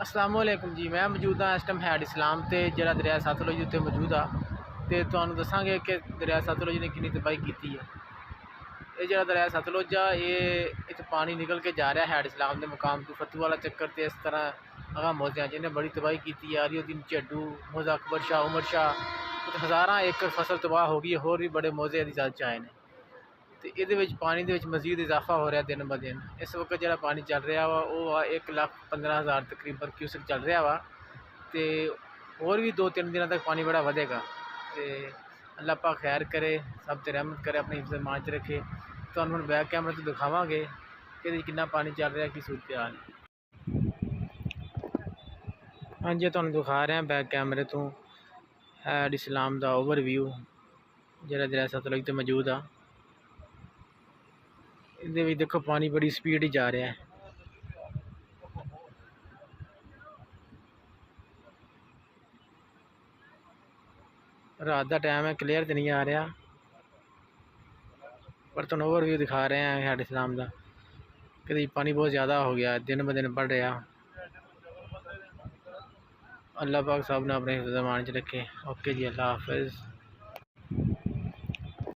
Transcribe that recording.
अस्सलामुअलैकुम जी। मैं मौजूद हाँ इस टाइम हैड इस्लाम ते जरा दरिया सतलुज उत्ते मौजूद आ ते तुहानूं दसांगे कि दरिया सतलुज ने कितनी तबाही की है। ये जरा दरिया सतलुज आ ये इत्थे पानी निकल के जा रहा है हैड इस्लाम के मुकाम तो फतू वाला चक्कर तो इस तरह अगा मोजिया जिन्हें बड़ी तबाही की है। आरियोद्दीन झड्डू मोजा अकबर शाह उमर शाह हज़ारा एकड़ फसल तबाह हो गई। होर भी बड़े मोजे की साथ आए हैं तो ये पानी के मजीद इजाफा हो रहा दिन ब दिन। इस वक्त जो पानी चल रहा वा वो 1,15,000 तकरीबन क्यूसिक चल रहा वा तो होर भी 2-3 दिन तक पानी बड़ा बढ़ेगा। तो अल्लाह पाक खैर करे, सब ते रहमत करे, अपनी हिफ्ज़ मान च रखे। तो हम बैक कैमरे तो दिखावांगे कि कितना पानी चल रहा की सूरत हाल। हाँ जी, तुहानूं दिखा रहे हैं बैक कैमरे तो हैड इस्लाम का ओवरव्यू जरा दरिया सतलुज ते मौजूद आ। ये देखो पानी बड़ी स्पीड ही जा रहा है। रात का टाइम है, क्लियर तो नहीं आ रहा पर तुम ओवरव्यू दिखा रहे हैं हैड इस्लाम का कि पानी बहुत ज़्यादा हो गया, दिन ब दिन बढ़ रहा। अल्लाह पाक साहब ने अपने मान च रखे। ओके जी, अल्लाह हाफिज़।